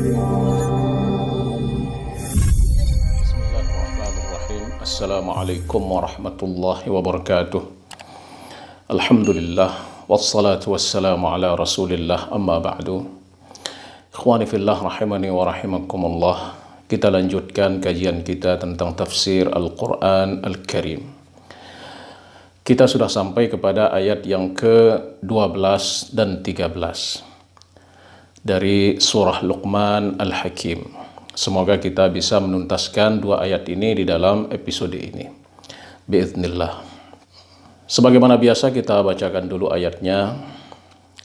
Bismillahirrahmanirrahim. Assalamualaikum warahmatullahi wabarakatuh. Alhamdulillah wassalatu wassalamu ala Rasulillah, amma ba'du. Ikhwani fillah rahimani wa rahimakumullah. Kita lanjutkan kajian kita tentang tafsir Al-Quran Al-Karim. Kita sudah sampai kepada ayat yang ke-12 dan 13 dari surah Luqman Al-Hakim. Semoga kita bisa menuntaskan dua ayat ini di dalam episode ini, biiznillah. Sebagaimana biasa kita bacakan dulu ayatnya.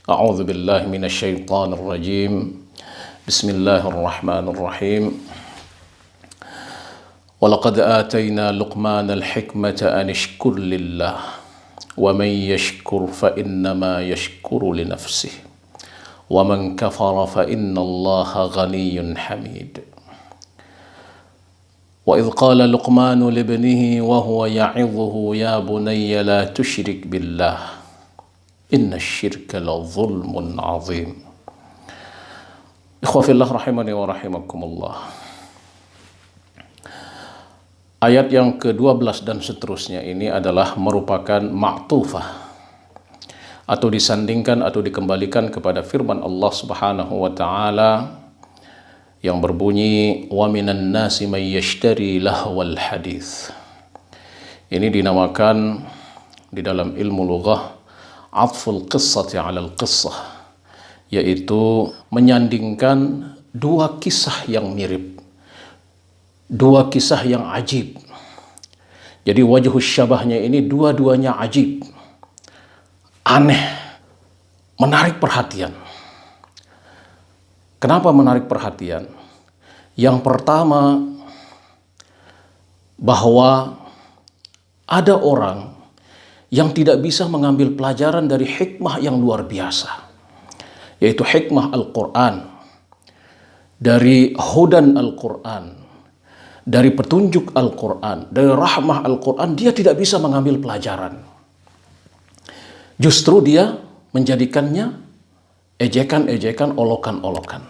A'udzu billahi minasyaitonir rajim. Bismillahirrahmanirrahim. Walaqad atayna Luqman al-hikmata an ishkur lillah wa man yashkur fa innama yashkuru li nafsihi wa man kafara fa innallaha ghaniyyun hamid. وإذ قال لقمان لابنه وهو يعظه يا بني لا تشرك بالله إن الشرك لظلم عظيم. Ikhwa fillah rahimani wa rahimakumullah. Ayat yang ke-12 dan seterusnya ini adalah merupakan ma'tufah atau disandingkan atau dikembalikan kepada firman Allah Subhanahu wa taala yang berbunyi wa minan nasi may yashtari lahwal hadits. Ini dinamakan di dalam ilmu lughah atful qissati 'ala al-qissah, yaitu menyandingkan dua kisah yang mirip, dua kisah yang ajib. Jadi wajhus syabahnya ini dua-duanya ajib, aneh, menarik perhatian. Kenapa menarik perhatian? Yang pertama, bahwa ada orang yang tidak bisa mengambil pelajaran dari hikmah yang luar biasa, yaitu hikmah Al-Quran, dari hudan Al-Quran, dari petunjuk Al-Quran, dari rahmah Al-Quran. Dia tidak bisa mengambil pelajaran. Justru dia menjadikannya ejekan-ejekan, olokan-olokan.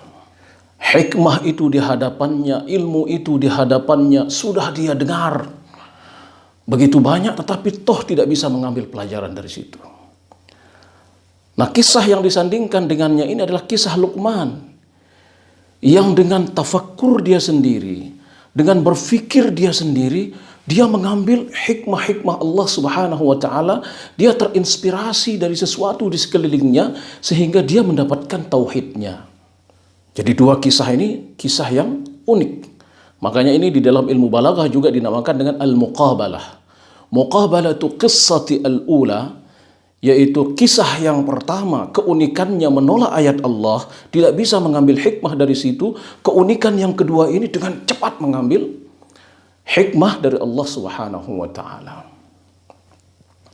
Hikmah itu di hadapannya, ilmu itu di hadapannya, sudah dia dengar begitu banyak, tetapi toh tidak bisa mengambil pelajaran dari situ. Nah, kisah yang disandingkan dengannya ini adalah kisah Luqman, yang dengan tafakkur dia sendiri, dengan berfikir dia sendiri, dia mengambil hikmah-hikmah Allah Subhanahu wa taala, dia terinspirasi dari sesuatu di sekelilingnya sehingga dia mendapatkan tauhidnya. Jadi dua kisah ini kisah yang unik. Makanya ini di dalam ilmu balaghah juga dinamakan dengan al-muqabalah. Muqabalatu qissati al-ula, yaitu kisah yang pertama keunikannya menolak ayat Allah, tidak bisa mengambil hikmah dari situ. Keunikan yang kedua ini dengan cepat mengambil hikmah dari Allah Subhanahu wa taala.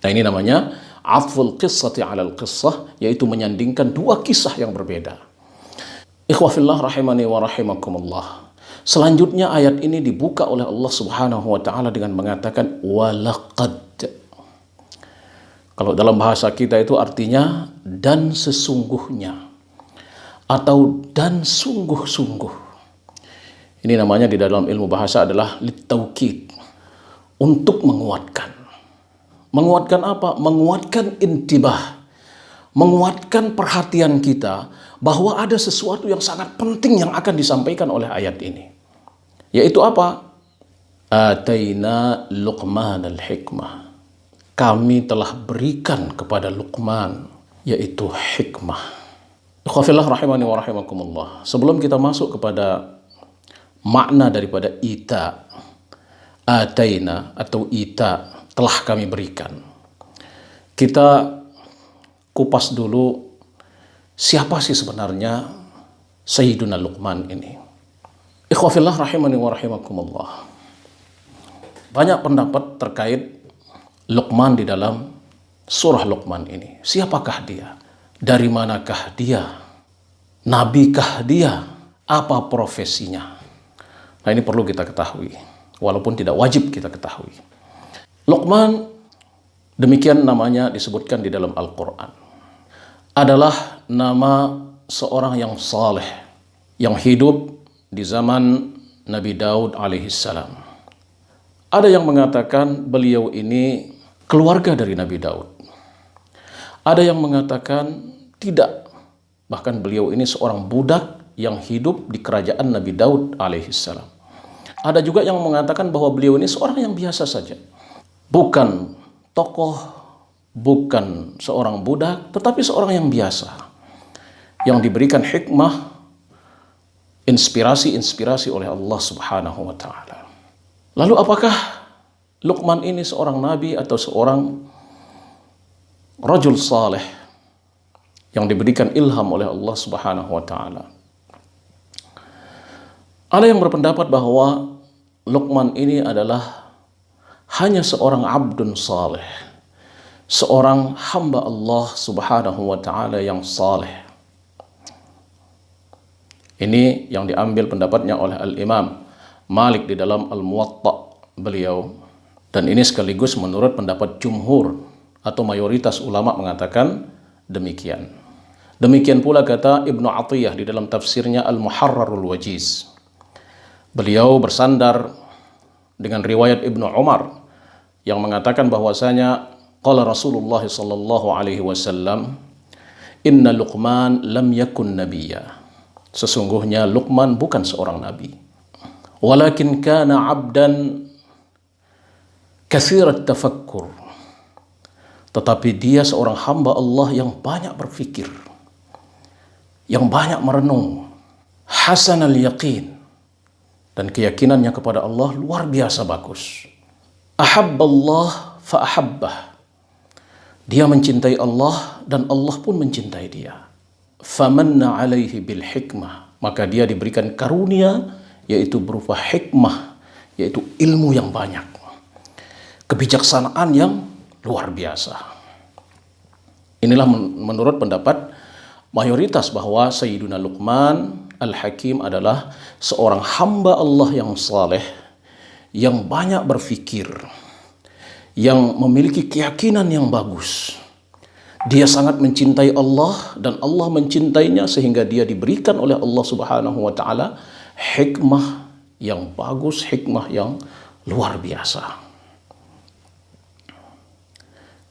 Nah, ini namanya atful qissati 'ala al-qissah, yaitu menyandingkan dua kisah yang berbeda. Ikhwah fillah rahimani wa rahimakumullah. Selanjutnya ayat ini dibuka oleh Allah Subhanahu wa taala dengan mengatakan walaqad. Kalau dalam bahasa kita itu artinya dan sesungguhnya atau dan sungguh-sungguh. Ini namanya di dalam ilmu bahasa adalah litaukid, untuk menguatkan. Menguatkan apa? Menguatkan intibah, menguatkan perhatian kita bahwa ada sesuatu yang sangat penting yang akan disampaikan oleh ayat ini. Yaitu apa? Ataina Luqman al-hikmah. Kami telah berikan kepada Luqman, yaitu hikmah. Ikhwafillah rahimani wa rahimakumullah. Sebelum kita masuk kepada makna daripada ita, ataina atau ita, telah kami berikan, kita kupas dulu siapa sih sebenarnya Sayyiduna Luqman ini. Ikhwafillah rahimani wa rahimakumullah. Banyak pendapat terkait Luqman di dalam surah Luqman ini. Siapakah dia? Dari manakah dia? Nabikah dia? Apa profesinya? Nah, ini perlu kita ketahui, walaupun tidak wajib kita ketahui. Luqman, demikian namanya disebutkan di dalam Al-Quran, adalah nama seorang yang saleh, yang hidup di zaman Nabi Daud alaihissalam. Ada yang mengatakan beliau ini keluarga dari Nabi Daud. Ada yang mengatakan tidak, bahkan beliau ini seorang budak yang hidup di kerajaan Nabi Daud alaihissalam. Ada juga yang mengatakan bahwa beliau ini seorang yang biasa saja, bukan tokoh, bukan seorang budak, tetapi seorang yang biasa, yang diberikan hikmah, inspirasi oleh Allah Subhanahu wa Ta'ala. Lalu apakah Luqman ini seorang nabi atau seorang rajul saleh yang diberikan ilham oleh Allah Subhanahu wa Ta'ala? Ada yang berpendapat bahwa Luqman ini adalah hanya seorang abdun saleh, seorang hamba Allah Subhanahu wa Ta'ala yang saleh. Ini yang diambil pendapatnya oleh Al-Imam Malik di dalam Al-Muwatta beliau, dan ini sekaligus menurut pendapat jumhur atau mayoritas ulama mengatakan demikian. Demikian pula kata Ibnu Atiyah di dalam tafsirnya Al-Muharrarul Wajiz. Beliau bersandar dengan riwayat Ibnu Umar yang mengatakan bahwasanya qala Rasulullah sallallahu alaihi wasallam, inna Luqman lam yakun nabiyya. Sesungguhnya Luqman bukan seorang nabi. Walakin kana abdan katsirat tafakkur. Tetapi dia seorang hamba Allah yang banyak berfikir, yang banyak merenung, hasanal yaqin, dan keyakinannya kepada Allah luar biasa bagus. Ahabballah fa ahabbah. Dia mencintai Allah dan Allah pun mencintai dia. Famanna alaihi bil hikmah, maka dia diberikan karunia, yaitu berupa hikmah, yaitu ilmu yang banyak, kebijaksanaan yang luar biasa. Inilah menurut pendapat mayoritas bahwa Sayyiduna Luqman Al-Hakim adalah seorang hamba Allah yang saleh, yang banyak berfikir, yang memiliki keyakinan yang bagus. Dia sangat mencintai Allah dan Allah mencintainya, sehingga dia diberikan oleh Allah Subhanahu wa Ta'ala hikmah yang bagus, hikmah yang luar biasa.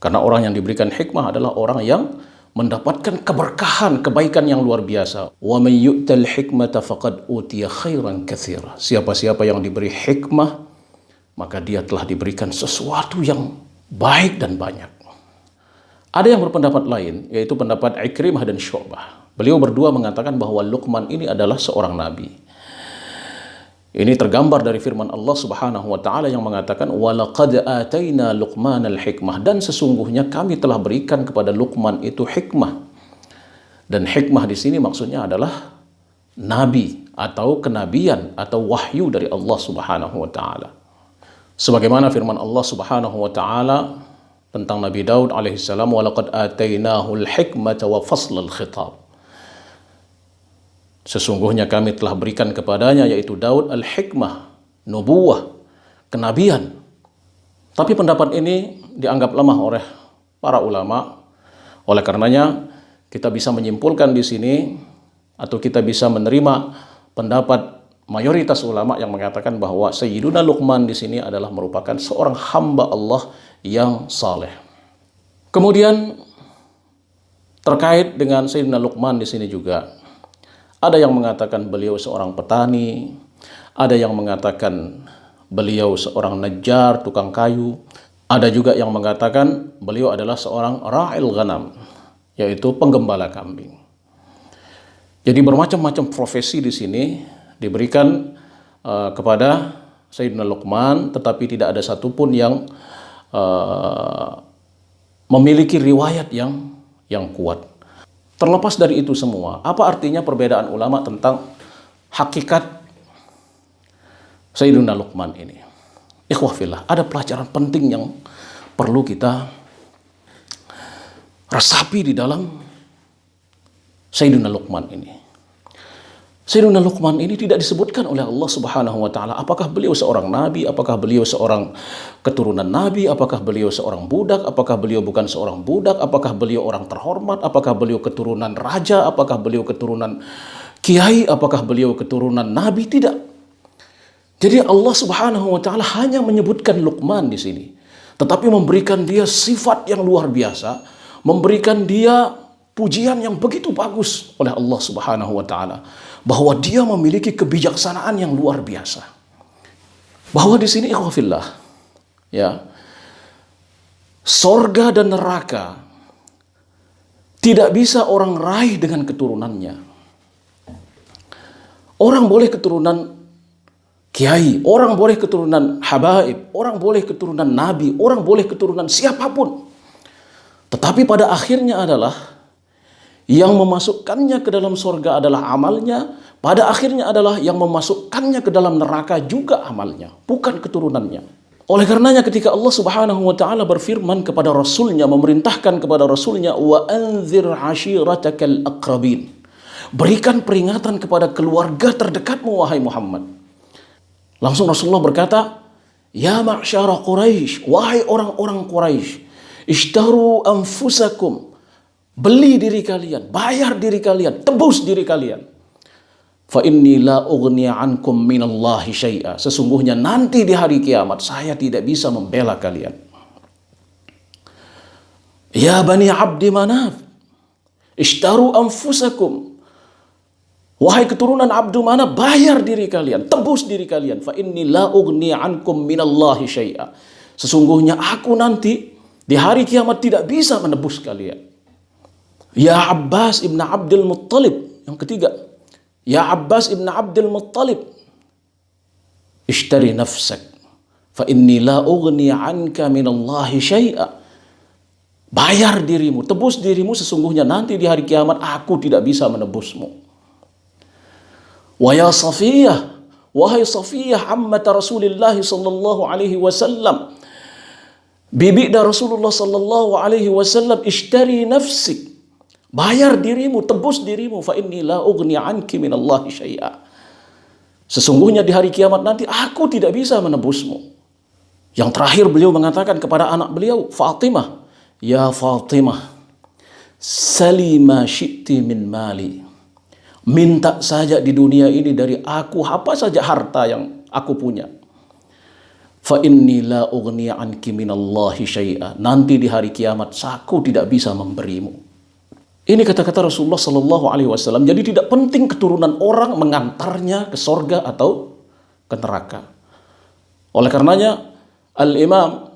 Karena orang yang diberikan hikmah adalah orang yang mendapatkan keberkahan, kebaikan yang luar biasa. Wa may yu'tal hikmata faqad utiya khairan katsira. Siapa-siapa yang diberi hikmah, maka dia telah diberikan sesuatu yang baik dan banyak. Ada yang berpendapat lain, yaitu pendapat Ikrimah dan Syu'bah. Beliau berdua mengatakan bahwa Luqman ini adalah seorang nabi. Ini tergambar dari firman Allah Subhanahu wa Ta'ala yang mengatakan, "Walaqad ataina Luqmanal hikmah." Dan sesungguhnya kami telah berikan kepada Luqman itu hikmah. Dan hikmah di sini maksudnya adalah nabi atau kenabian atau wahyu dari Allah Subhanahu wa Ta'ala. Sebagaimana firman Allah Subhanahu wa Ta'ala tentang Nabi Daud alaihissalam, walaqad atainahul hikmata wa faslal khitab. Sesungguhnya kami telah berikan kepadanya, yaitu Daud, al-hikmah, nubuwah, kenabian. Tapi pendapat ini dianggap lemah oleh para ulama. Oleh karenanya kita bisa menyimpulkan di sini, atau kita bisa menerima pendapat mayoritas ulama yang mengatakan bahwa Sayyiduna Luqman di sini adalah merupakan seorang hamba Allah yang saleh. Kemudian terkait dengan Sayyidina Luqman di sini juga ada yang mengatakan beliau seorang petani, ada yang mengatakan beliau seorang najjar, tukang kayu, ada juga yang mengatakan beliau adalah seorang ra'il ghanam, yaitu penggembala kambing. Jadi bermacam-macam profesi di sini diberikan kepada Sayyidina Luqman, tetapi tidak ada satupun yang memiliki riwayat yang kuat. Terlepas dari itu semua, apa artinya perbedaan ulama tentang hakikat Sayyidina Luqman ini? Ikhwah fillah, ada pelajaran penting yang perlu kita resapi di dalam Sayyidina Luqman ini. Sayyidina Luqman ini tidak disebutkan oleh Allah Subhanahu wa Ta'ala apakah beliau seorang nabi, apakah beliau seorang keturunan nabi, apakah beliau seorang budak, apakah beliau bukan seorang budak, apakah beliau orang terhormat, apakah beliau keturunan raja, apakah beliau keturunan Kiai, apakah beliau keturunan Nabi? Tidak. Jadi Allah Subhanahu wa taala hanya menyebutkan Luqman di sini, tetapi memberikan dia sifat yang luar biasa, memberikan dia pujian yang begitu bagus oleh Allah Subhanahu wa taala, bahwa dia memiliki kebijaksanaan yang luar biasa. Bahwa di sini ikhwafillah, ya, sorga dan neraka tidak bisa orang raih dengan keturunannya. Orang boleh keturunan kiai, orang boleh keturunan habaib, orang boleh keturunan nabi, orang boleh keturunan siapapun. Tetapi pada akhirnya adalah yang memasukkannya ke dalam sorga adalah amalnya, pada akhirnya adalah yang memasukkannya ke dalam neraka juga amalnya, bukan keturunannya. Oleh karenanya ketika Allah Subhanahu wa taala berfirman kepada Rasulnya, memerintahkan kepada Rasulnya, wa anzir ashiratakal aqrabin, berikan peringatan kepada keluarga terdekatmu wahai Muhammad. Langsung Rasulullah berkata, ya ma'syara Quraisy, wahai orang-orang Quraisy, ishtaru anfusakum, beli diri kalian, bayar diri kalian, tebus diri kalian. Fa inni la ughni ankum minallahi syai'a, sesungguhnya nanti di hari kiamat saya tidak bisa membela kalian. Ya bani Abdi Manaf, ishtaru anfusakum, wahai keturunan Abdu Manaf, bayar diri kalian, tebus diri kalian. Fa inni la ughni ankum minallahi syai'a, sesungguhnya aku nanti di hari kiamat tidak bisa menebus kalian. Ya Abbas ibn Abdul Muttalib, yang ketiga, ya Abbas ibn Abdul Muttalib, ishtari nafsak, fa inni la ughni anka minallahi syai'a, bayar dirimu, tebus dirimu, sesungguhnya nanti di hari kiamat aku tidak bisa menebusmu. Wa ya Safiyah, wahai Safiyah ammat Rasulullah sallallahu alaihi wasallam, bibi da Rasulullah sallallahu alaihi wasallam, ishtari nafsik, bayar dirimu, tebus dirimu, fa inni la ughni anki minallahi syai'a, sesungguhnya di hari kiamat nanti aku tidak bisa menebusmu. Yang terakhir beliau mengatakan kepada anak beliau Fatimah, ya Fatimah, salima syi'ti min mali, minta saja di dunia ini dari aku apa saja harta yang aku punya. Fa inni la ughni anki minallahi syai'a, nanti di hari kiamat aku tidak bisa memberimu. Ini kata-kata Rasulullah Sallallahu Alaihi Wasallam. Jadi tidak penting keturunan orang mengantarnya ke sorga atau ke neraka. Oleh karenanya Al-Imam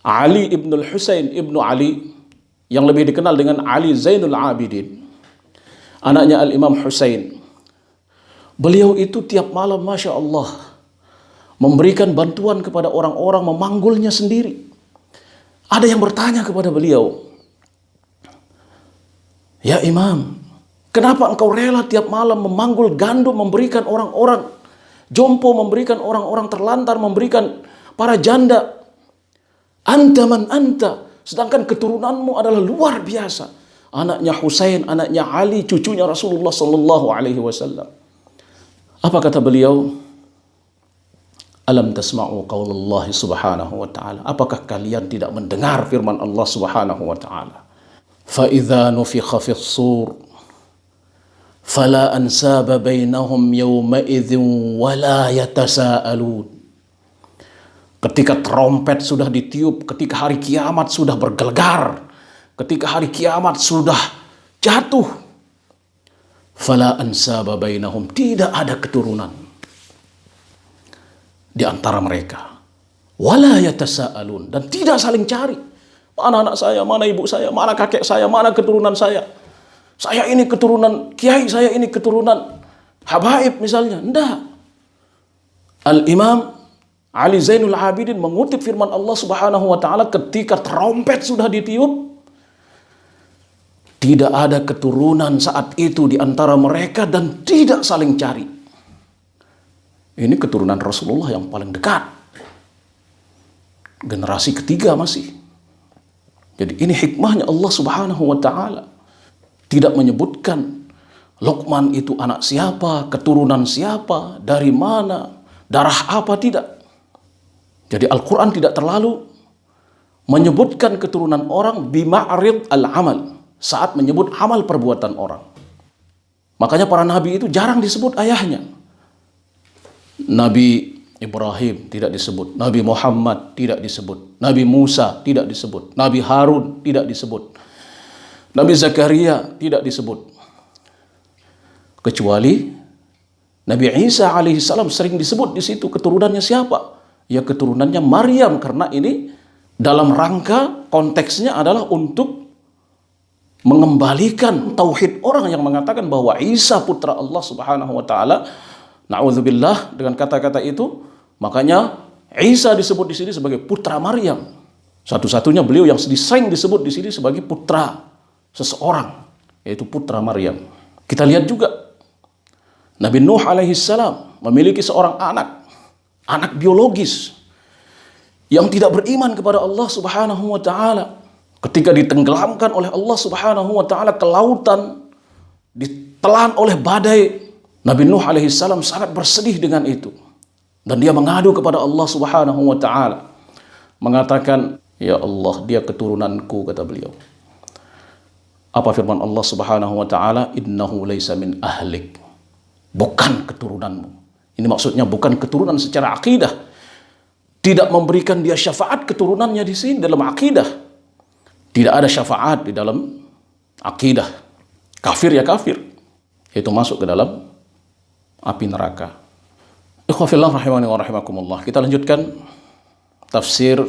Ali ibn al-Husain ibnu Ali, yang lebih dikenal dengan Ali Zainul Abidin, anaknya Al-Imam Husain, beliau itu tiap malam Masya Allah memberikan bantuan kepada orang-orang, memanggulnya sendiri. Ada yang bertanya kepada beliau, ya Imam, kenapa engkau rela tiap malam memanggul gandum, memberikan orang-orang jompo, memberikan orang-orang terlantar, memberikan para janda? Anta man anta, sedangkan keturunanmu adalah luar biasa. Anaknya Husain, anaknya Ali, cucunya Rasulullah Sallallahu Alaihi Wasallam. Apa kata beliau? Alam tasma'u qaulallahi subhanahu wa ta'ala, apakah kalian tidak mendengar firman Allah Subhanahu wa ta'ala? فَإِذَا نُفِخَ فِي الصُّورِ فَلَا أَنْسَابَ بَيْنَهُمْ يَوْمَئِذٍ وَلَا يَتَسَاءَلُونَ. Ketika trompet sudah ditiup, ketika hari kiamat sudah bergelegar, ketika hari kiamat sudah jatuh, فَلَا أَنْسَابَ بَيْنَهُمْ, tidak ada keturunan di antara mereka. وَلَا يَتَسَاءَلُونَ, dan tidak saling cari. Mana anak saya, mana ibu saya, mana kakek saya, mana keturunan saya. Saya ini keturunan kiai, saya ini keturunan habaib misalnya. Tidak. Al-Imam Ali Zainul Abidin mengutip firman Allah Subhanahu wa ta'ala, ketika trompet sudah ditiup, tidak ada keturunan saat itu di antara mereka dan tidak saling cari. Ini keturunan Rasulullah yang paling dekat. Generasi ketiga masih. Jadi ini hikmahnya Allah Subhanahu wa ta'ala. Tidak menyebutkan Luqman itu anak siapa, keturunan siapa, dari mana, darah apa, tidak. Jadi Al-Quran tidak terlalu menyebutkan keturunan orang bima'rid al-amal, saat menyebut amal perbuatan orang. Makanya para nabi itu jarang disebut ayahnya. Nabi Ibrahim tidak disebut, Nabi Muhammad tidak disebut, Nabi Musa tidak disebut, Nabi Harun tidak disebut, Nabi Zakaria tidak disebut. Kecuali Nabi Isa alaihissalam sering disebut di situ. Keturunannya siapa? Ya keturunannya Maryam, karena ini dalam rangka konteksnya adalah untuk mengembalikan tauhid orang yang mengatakan bahwa Isa putra Allah Subhanahu wa taala. Na'udzubillah dengan kata-kata itu, makanya Isa disebut di sini sebagai putra Maryam. Satu-satunya beliau yang sering disebut di sini sebagai putra seseorang, yaitu putra Maryam. Kita lihat juga Nabi Nuh alaihissalam memiliki seorang anak biologis yang tidak beriman kepada Allah Subhanahu wa taala. Ketika ditenggelamkan oleh Allah Subhanahu wa taala ke lautan, ditelan oleh badai, Nabi Nuh alaihissalam sangat bersedih dengan itu. Dan dia mengadu kepada Allah Subhanahu wa taala, mengatakan, "Ya Allah, dia keturunanku," kata beliau. Apa firman Allah Subhanahu wa taala? "Innahu laisa min ahlik." Bukan keturunanmu. Ini maksudnya bukan keturunan secara akidah. Tidak memberikan dia syafaat keturunannya di sini dalam akidah. Tidak ada syafaat di dalam akidah. Kafir ya kafir. Itu masuk ke dalam api neraka. Ikhwafillah rahimani wa rahimakumullah. Kita lanjutkan tafsir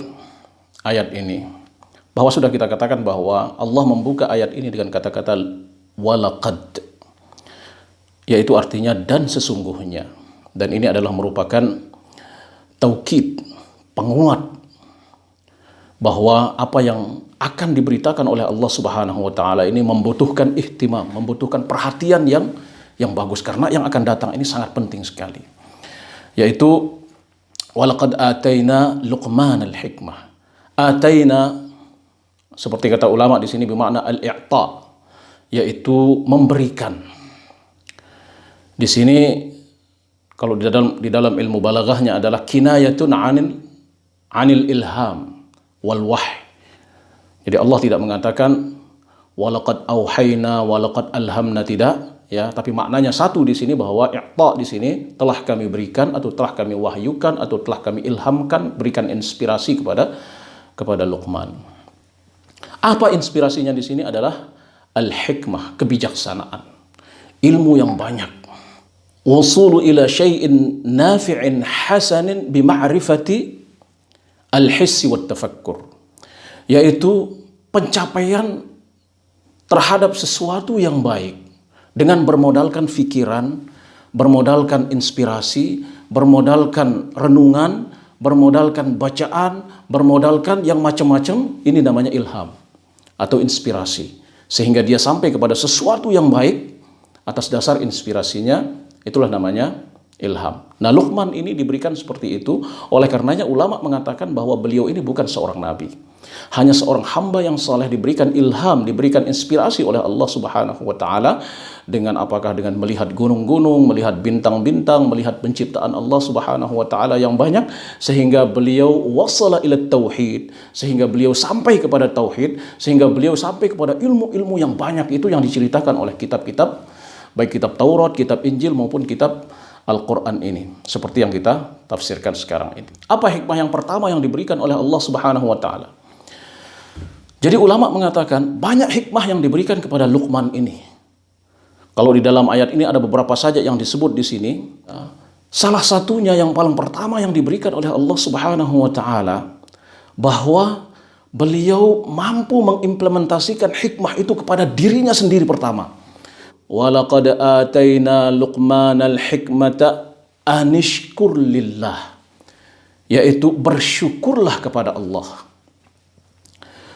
ayat ini. Bahwa sudah kita katakan bahwa Allah membuka ayat ini dengan kata-kata walaqad, yaitu artinya dan sesungguhnya. Dan ini adalah merupakan taukid, penguat bahwa apa yang akan diberitakan oleh Allah Subhanahu wa taala ini membutuhkan ihtimam, membutuhkan perhatian yang bagus, karena yang akan datang ini sangat penting sekali. Yaitu walaqad ataina Luqman al-hikmah. Ataina, seperti kata ulama di sini, bermakna al-i'ta, yaitu memberikan. Di sini kalau di dalam ilmu balaghahnya adalah kinayatun anil ilham wal wahy. Jadi Allah tidak mengatakan walaqad auhayna walaqad alhamna, tidak, ya, tapi maknanya satu di sini, bahwa i'ta di sini telah kami berikan atau telah kami wahyukan atau telah kami ilhamkan, berikan inspirasi kepada Luqman. Apa inspirasinya di sini adalah al-hikmah, kebijaksanaan, ilmu yang banyak. Wasulu ila syai'in nafi'in hasanin bima'rifati al-hissi wat tafakkur, yaitu pencapaian terhadap sesuatu yang baik dengan bermodalkan fikiran, bermodalkan inspirasi, bermodalkan renungan, bermodalkan bacaan, bermodalkan yang macam-macam. Ini namanya ilham atau inspirasi, sehingga dia sampai kepada sesuatu yang baik atas dasar inspirasinya. Itulah namanya ilham. Nah, Luqman ini diberikan seperti itu. Oleh karenanya ulama mengatakan bahwa beliau ini bukan seorang nabi, hanya seorang hamba yang saleh, diberikan ilham, diberikan inspirasi oleh Allah Subhanahu wa taala. Dengan apakah? Dengan melihat gunung-gunung, melihat bintang-bintang, melihat penciptaan Allah Subhanahu wa taala yang banyak, sehingga beliau wasala ila tauhid, sehingga beliau sampai kepada tauhid, sehingga beliau sampai kepada ilmu-ilmu yang banyak itu yang diceritakan oleh kitab-kitab, baik kitab Taurat, kitab Injil maupun kitab Al-Quran ini, seperti yang kita tafsirkan sekarang ini. Apa hikmah yang pertama yang diberikan oleh Allah Subhanahu wa taala? Jadi ulama mengatakan banyak hikmah yang diberikan kepada Luqman ini. Kalau di dalam ayat ini ada beberapa saja yang disebut di sini. Salah satunya yang paling pertama yang diberikan oleh Allah Subhanahu wa taala, bahwa beliau mampu mengimplementasikan hikmah itu kepada dirinya sendiri pertama. Walaqad ataina Luqmanal hikmata anishkur lillah, yaitu bersyukurlah kepada Allah.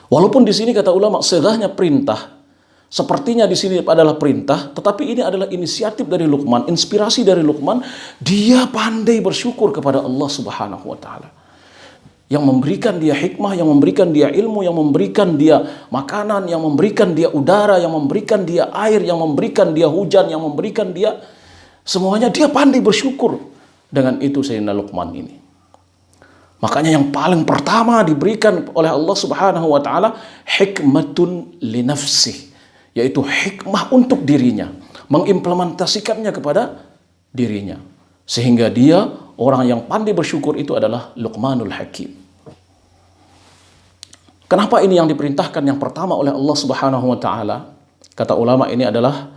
Walaupun di sini kata ulama segahnya perintah, sepertinya di sini adalah perintah, tetapi ini adalah inisiatif dari Luqman, inspirasi dari Luqman. Dia pandai bersyukur kepada Allah Subhanahu wa taala, yang memberikan dia hikmah, yang memberikan dia ilmu, yang memberikan dia makanan, yang memberikan dia udara, yang memberikan dia air, yang memberikan dia hujan, yang memberikan dia semuanya. Dia pandai bersyukur. Dengan itu Sayyidina Luqman ini, makanya yang paling pertama diberikan oleh Allah Subhanahu wa taala hikmatun li nafsih, yaitu hikmah untuk dirinya. mengimplementasikannya kepada dirinya. Sehingga dia, orang yang pandai bersyukur itu adalah Luqmanul Hakim. Kenapa ini yang diperintahkan yang pertama oleh Allah Subhanahu wa taala? Kata ulama, ini adalah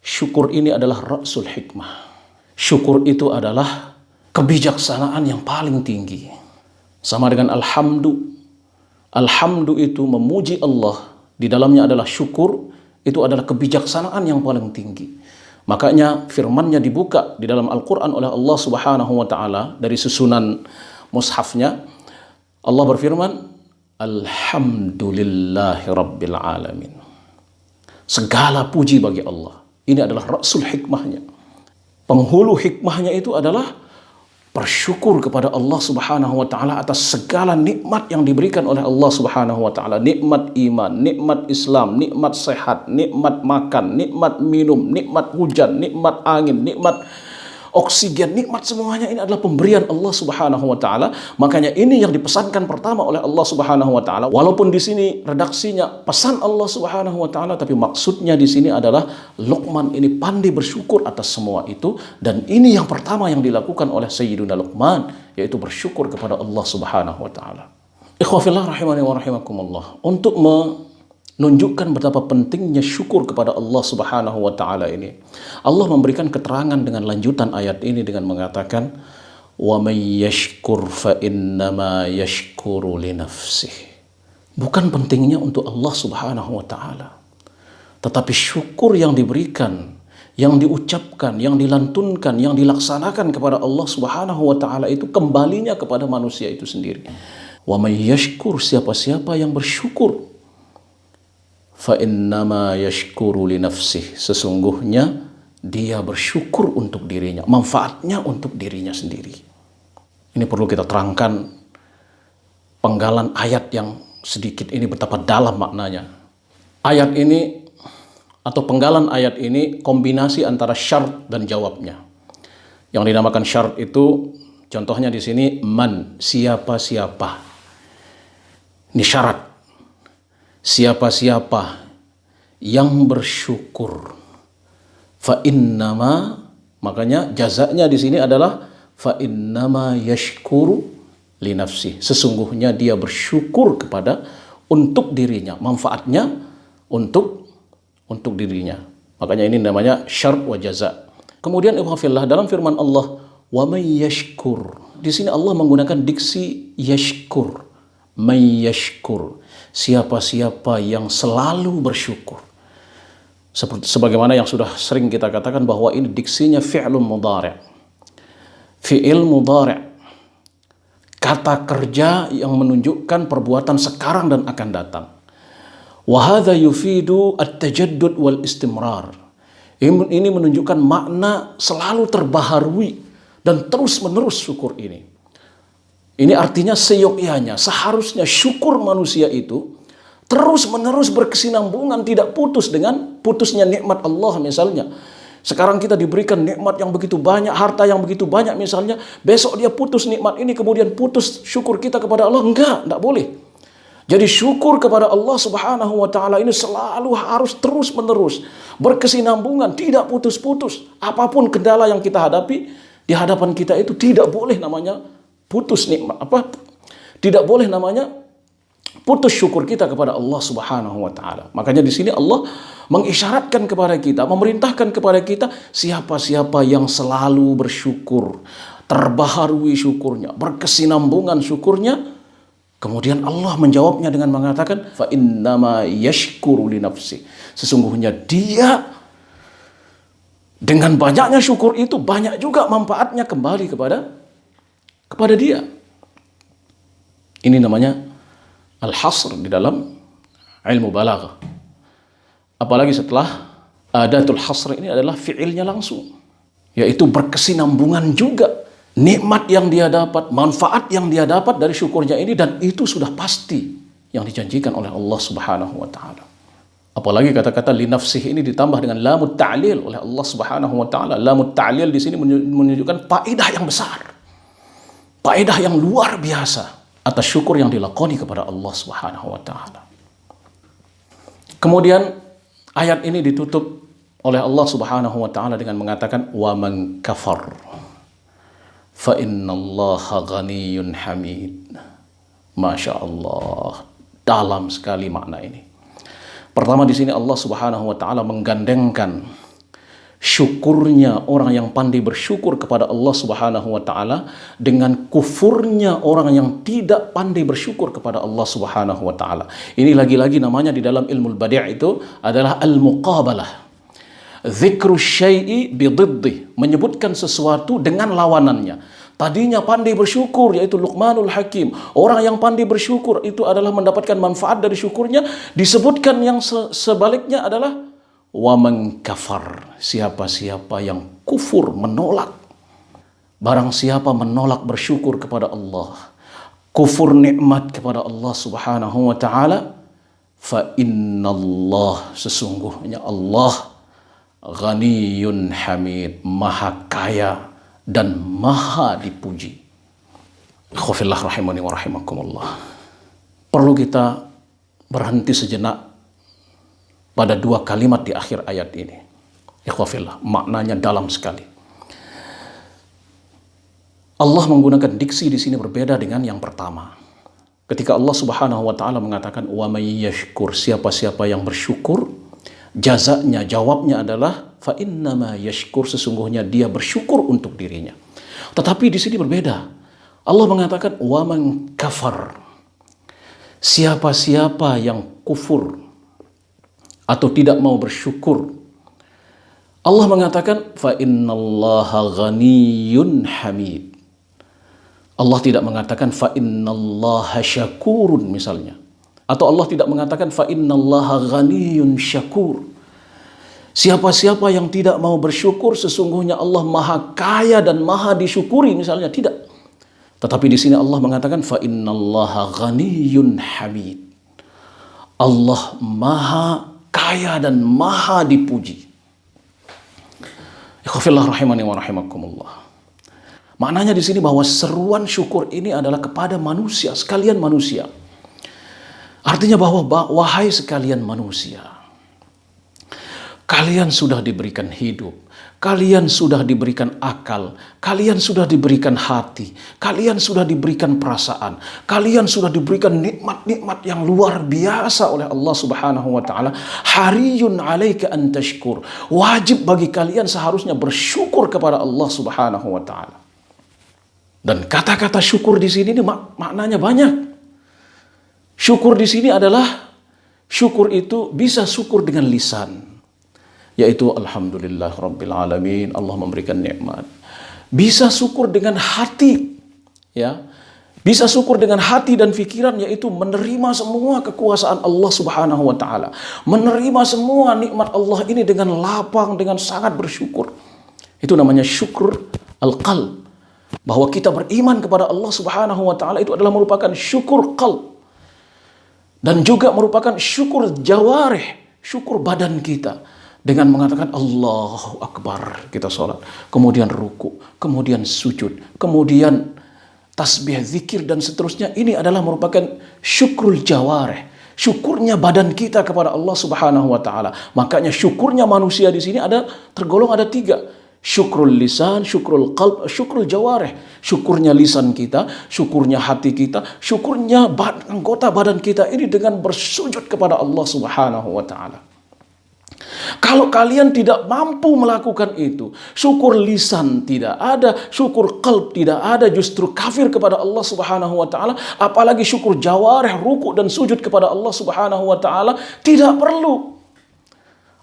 syukur, ini adalah ra'sul hikmah. Syukur itu adalah kebijaksanaan yang paling tinggi. Sama dengan alhamdu. Alhamdu itu memuji Allah, di dalamnya adalah syukur, itu adalah kebijaksanaan yang paling tinggi. Makanya firman-Nya dibuka di dalam Al-Quran oleh Allah Subhanahu wa ta'ala dari susunan mushafnya. Allah berfirman, Alhamdulillahi Rabbil Alamin. Segala puji bagi Allah. Ini adalah rasul hikmahnya. Penghulu hikmahnya itu adalah bersyukur kepada Allah Subhanahu wa ta'ala atas segala nikmat yang diberikan oleh Allah Subhanahu wa ta'ala. Nikmat iman, nikmat Islam, nikmat sehat, nikmat makan, nikmat minum, nikmat hujan, nikmat angin, nikmat oksigen, nikmat semuanya ini adalah pemberian Allah Subhanahu wa ta'ala. Makanya ini yang dipesankan pertama oleh Allah Subhanahu wa ta'ala. Walaupun di sini redaksinya pesan Allah Subhanahu wa ta'ala, tapi maksudnya di sini adalah Luqman ini pandai bersyukur atas semua itu, dan ini yang pertama yang dilakukan oleh Sayyiduna Luqman, yaitu bersyukur kepada Allah Subhanahu wa ta'ala. Ikhwafillah rahimani wa rahimakumullah. Untuk menunjukkan betapa pentingnya syukur kepada Allah Subhanahu wa ta'ala ini, Allah memberikan keterangan dengan lanjutan ayat ini dengan mengatakan, wa may yashkur fa innama yashkuru li nafsih. Bukan pentingnya untuk Allah Subhanahu wa ta'ala, tetapi syukur yang diberikan, yang diucapkan, yang dilantunkan, yang dilaksanakan kepada Allah Subhanahu wa ta'ala itu kembalinya kepada manusia itu sendiri. Wa may yashkur, siapa-siapa yang bersyukur, fa innama yashkuru li nafsih, sesungguhnya dia bersyukur untuk dirinya, manfaatnya untuk dirinya sendiri. Ini perlu kita terangkan penggalan ayat yang sedikit ini betapa dalam maknanya. Ayat ini atau penggalan ayat ini kombinasi antara syarat dan jawabnya. Yang dinamakan syarat itu contohnya di sini man, siapa-siapa. Ini syarat. Siapa-siapa yang bersyukur, fa innama, makanya jazanya di sini adalah fa innama yashkuru li nafsi, sesungguhnya dia bersyukur kepada untuk dirinya, manfaatnya untuk dirinya. Makanya ini namanya syarat wa jaza. Kemudian ikhwafillah, dalam firman Allah wa may yashkur, di sini Allah menggunakan diksi yashkur, may yashkur, siapa-siapa yang selalu bersyukur. Sebagaimana yang sudah sering kita katakan bahwa ini diksinya fi'lun mudhari'. Fi'il mudhari', kata kerja yang menunjukkan perbuatan sekarang dan akan datang. Wa hadza yufidu at-tajaddud wal istimrar. Ini menunjukkan makna selalu terbaharui dan terus-menerus syukur ini. Ini artinya seyogyanya, seharusnya syukur manusia itu terus-menerus berkesinambungan, tidak putus dengan putusnya nikmat Allah misalnya. Sekarang kita diberikan nikmat yang begitu banyak, harta yang begitu banyak misalnya, besok dia putus nikmat ini, kemudian putus syukur kita kepada Allah. Enggak boleh. Jadi syukur kepada Allah Subhanahu wa ta'ala ini selalu harus terus-menerus berkesinambungan, tidak putus-putus. Apapun kendala yang kita hadapi di hadapan kita itu tidak boleh namanya putus nikmat, tidak boleh namanya putus syukur kita kepada Allah Subhanahu wa ta'ala. Makanya di sini Allah mengisyaratkan kepada kita, memerintahkan kepada kita, siapa-siapa yang selalu bersyukur, terbaharui syukurnya, berkesinambungan syukurnya, kemudian Allah menjawabnya dengan mengatakan fa innama yashkuru li nafsi, sesungguhnya dia dengan banyaknya syukur itu banyak juga manfaatnya kembali kepada dia. Ini namanya al-hasr di dalam ilmu balaghah. Apalagi setelah adatul hasr ini adalah fi'ilnya langsung, yaitu berkesinambungan juga nikmat yang dia dapat, manfaat yang dia dapat dari syukurnya ini, dan itu sudah pasti yang dijanjikan oleh Allah Subhanahu wa ta'ala. Apalagi kata-kata li nafsih ini ditambah dengan lamut ta'lil oleh Allah Subhanahu wa ta'ala. Lamut ta'lil di sini menunjukkan faedah yang besar, faedah yang luar biasa atas syukur yang dilakoni kepada Allah Subhanahu wa ta'ala. Kemudian ayat ini ditutup oleh Allah Subhanahu wa taala dengan mengatakan wa man kafar fa innallaha ghaniyyun hamid. Masya Allah, dalam sekali makna ini. Pertama di sini Allah Subhanahu wa taala menggandengkan syukurnya orang yang pandai bersyukur kepada Allah Subhanahu wa taala dengan kufurnya orang yang tidak pandai bersyukur kepada Allah Subhanahu wa taala. Ini lagi-lagi namanya di dalam ilmu badi' itu adalah al-muqabalah. Dzikru syai'i bididdi, menyebutkan sesuatu dengan lawanannya. Tadinya pandai bersyukur, yaitu Luqmanul Hakim. Orang yang pandai bersyukur itu adalah mendapatkan manfaat dari syukurnya. Disebutkan yang sebaliknya adalah wa man kafar, siapa-siapa yang kufur, menolak. Barang siapa menolak bersyukur kepada Allah, kufur nikmat kepada Allah Subhanahu wa taala, fa innallah, sesungguhnya Allah Ghaniyun Hamid, maha kaya dan maha dipuji. Khofillah rahimani wa rahimakumullah. Perlu kita berhenti sejenak pada dua kalimat di akhir ayat ini. Ikhwafillah, maknanya dalam sekali. Allah menggunakan diksi di sini berbeda dengan yang pertama. Ketika Allah Subhanahu wa taala mengatakan wa may yashkur, siapa-siapa yang bersyukur, jazanya, jawabnya adalah fa innama yashkur, sesungguhnya dia bersyukur untuk dirinya. Tetapi di sini berbeda. Allah mengatakan wa man kafar, siapa-siapa yang kufur atau tidak mau bersyukur. Allah mengatakan fa innallaha ghaniyyun hamid. Allah tidak mengatakan fa innallaha syakurun misalnya. Atau Allah tidak mengatakan fa innallaha ghaniyyun syakur. Siapa-siapa yang tidak mau bersyukur, sesungguhnya Allah maha kaya dan maha disyukuri misalnya, tidak. Tetapi di sini Allah mengatakan fa innallaha ghaniyyun hamid. Allah maha kaya dan maha dipuji. Ikhwafillah rahimani wa rahimakumullah. Maknanya di sini bahwa seruan syukur ini adalah kepada manusia, sekalian manusia. Artinya bahwa wahai sekalian manusia, kalian sudah diberikan hidup, kalian sudah diberikan akal, kalian sudah diberikan hati, kalian sudah diberikan perasaan, kalian sudah diberikan nikmat-nikmat yang luar biasa oleh Allah Subhanahu wa taala. Hariyun 'alaika an tashkur. Wajib bagi kalian seharusnya bersyukur kepada Allah Subhanahu wa taala. Dan kata-kata syukur di sini maknanya banyak. Syukur di sini adalah syukur itu bisa syukur dengan lisan, yaitu alhamdulillah rabbil alamin, Allah memberikan nikmat. Bisa syukur dengan hati, ya. Bisa syukur dengan hati dan pikiran, yaitu menerima semua kekuasaan Allah Subhanahu wa taala. Menerima semua nikmat Allah ini dengan lapang, dengan sangat bersyukur. Itu namanya syukur al-qalb. Bahwa kita beriman kepada Allah Subhanahu wa taala itu adalah merupakan syukur qalb. Dan juga merupakan syukur jawarih, syukur badan kita. Dengan mengatakan Allahu Akbar, kita sholat. Kemudian ruku, kemudian sujud, kemudian tasbih, zikir, dan seterusnya. Ini adalah merupakan syukrul jawarih. Syukurnya badan kita kepada Allah Subhanahu wa ta'ala. Makanya syukurnya manusia di sini tergolong ada tiga. Syukrul lisan, syukrul qalb, syukrul jawarih. Syukurnya lisan kita, syukurnya hati kita, syukurnya anggota badan kita ini dengan bersujud kepada Allah Subhanahu wa ta'ala. Kalau kalian tidak mampu melakukan itu, syukur lisan tidak ada, syukur qalb tidak ada, justru kafir kepada Allah Subhanahu wa ta'ala, apalagi syukur jawarih, ruku dan sujud kepada Allah Subhanahu wa ta'ala, tidak perlu.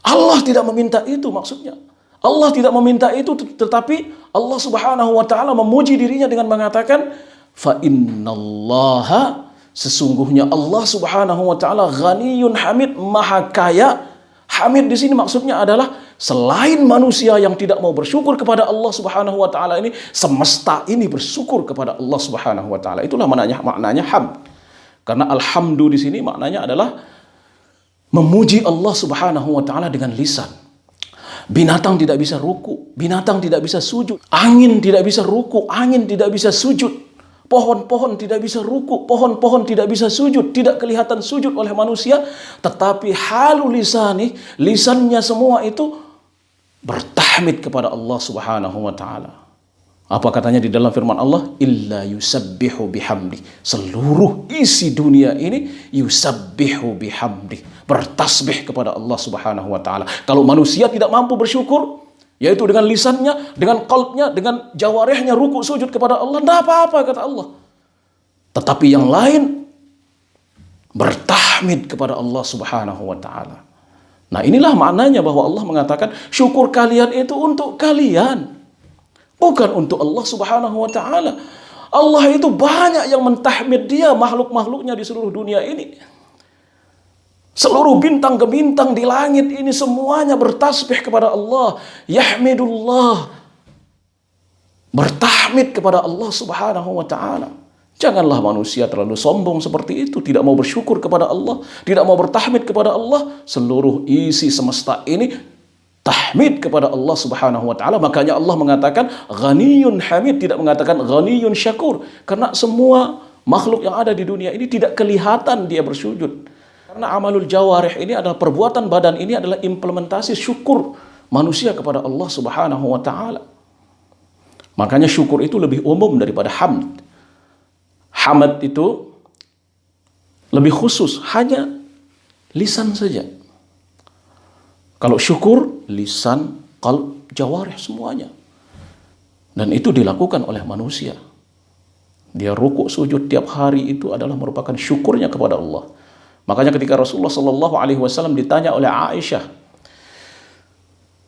Allah tidak meminta itu maksudnya. Allah tidak meminta itu, tetapi Allah Subhanahu wa ta'ala memuji dirinya dengan mengatakan fa innallaha, sesungguhnya Allah Subhanahu wa ta'ala ghaniyun hamid, maha kaya. Hamid di sini maksudnya adalah selain manusia yang tidak mau bersyukur kepada Allah Subhanahu wa ta'ala ini, semesta ini bersyukur kepada Allah Subhanahu wa ta'ala. Itulah maknanya hamd. Karena alhamdu di sini maknanya adalah memuji Allah Subhanahu wa ta'ala dengan lisan. Binatang tidak bisa ruku, binatang tidak bisa sujud, angin tidak bisa ruku, angin tidak bisa sujud, pohon-pohon tidak bisa ruku, pohon-pohon tidak bisa sujud, tidak kelihatan sujud oleh manusia, tetapi halu lisani, lisannya semua itu bertahmid kepada Allah Subhanahu wa taala. Apa katanya di dalam firman Allah? Illa yusabbihu bihamdi. Seluruh isi dunia ini yusabbihu bihamdi, bertasbih kepada Allah Subhanahu wa taala. Kalau manusia tidak mampu bersyukur, yaitu dengan lisannya, dengan qalbnya, dengan jawarihnya rukuk sujud kepada Allah, tidak apa-apa kata Allah. Tetapi yang lain bertahmid kepada Allah Subhanahu wa taala. Nah, inilah maknanya bahwa Allah mengatakan syukur kalian itu untuk kalian, bukan untuk Allah Subhanahu wa taala. Allah itu banyak yang mentahmid Dia, makhluk-makhluknya di seluruh dunia ini. Seluruh bintang ke bintang di langit ini semuanya bertasbih kepada Allah, yahmidullah, bertahmid kepada Allah Subhanahu wa taala. Janganlah manusia terlalu sombong seperti itu, tidak mau bersyukur kepada Allah, tidak mau bertahmid kepada Allah. Seluruh isi semesta ini tahmid kepada Allah Subhanahu wa taala. Makanya Allah mengatakan ghaniyun hamid, tidak mengatakan ghaniyun syakur. Karena semua makhluk yang ada di dunia ini tidak kelihatan dia bersujud. Karena amalul jawarih ini adalah perbuatan badan, ini adalah implementasi syukur manusia kepada Allah Subhanahu wa taala. Makanya syukur itu lebih umum daripada hamd. Hamd itu lebih khusus, hanya lisan saja. Kalau syukur, lisan, qalb, jawarih semuanya. Dan itu dilakukan oleh manusia. Dia rukuk sujud tiap hari itu adalah merupakan syukurnya kepada Allah. Makanya ketika Rasulullah SAW ditanya oleh Aisyah,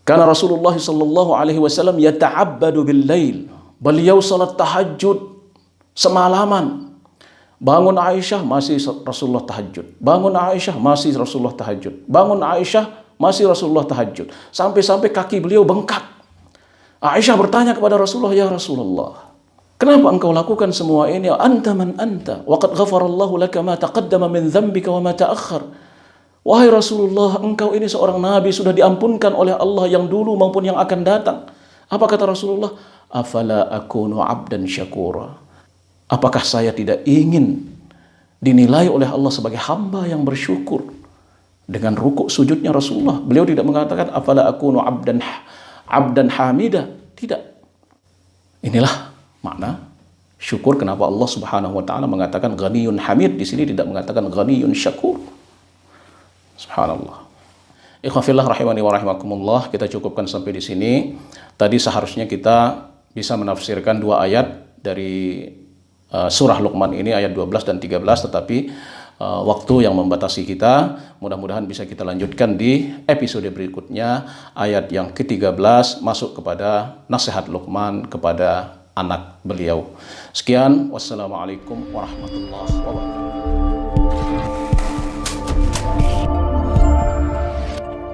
karena Rasulullah SAW yata'abbadu bil-lail, beliau salat tahajud semalaman. Bangun Aisyah, masih Rasulullah tahajud. Bangun Aisyah, masih Rasulullah tahajud. Bangun Aisyah, masih Rasulullah tahajud. Sampai-sampai kaki beliau bengkak. Aisyah bertanya kepada Rasulullah, ya Rasulullah, kenapa engkau lakukan semua ini? Anta man anta, wa qad ghafarallahu laka ma taqaddama min dhanbika wa ma ta'akhkhar. Wahai Rasulullah, engkau ini seorang nabi, sudah diampunkan oleh Allah yang dulu maupun yang akan datang. Apa kata Rasulullah? Afala akunu abdan syakura. Apakah saya tidak ingin dinilai oleh Allah sebagai hamba yang bersyukur? Dengan rukuk sujudnya Rasulullah, beliau tidak mengatakan afala akunu abdan hamida. Tidak. Inilah makna syukur, kenapa Allah Subhanahu wa taala mengatakan ghaniyun hamid, di sini tidak mengatakan ghaniyun syakur. Subhanallah. Ikhwafillah rahimani wa rahimakumullah, kita cukupkan sampai di sini. Tadi seharusnya kita bisa menafsirkan dua ayat dari surah Luqman ini, ayat 12 dan 13, tetapi waktu yang membatasi kita. Mudah-mudahan bisa kita lanjutkan di episode berikutnya, ayat yang ke-13 masuk kepada nasihat Luqman kepada anak beliau. Sekian, wassalamualaikum warahmatullahi wabarakatuh.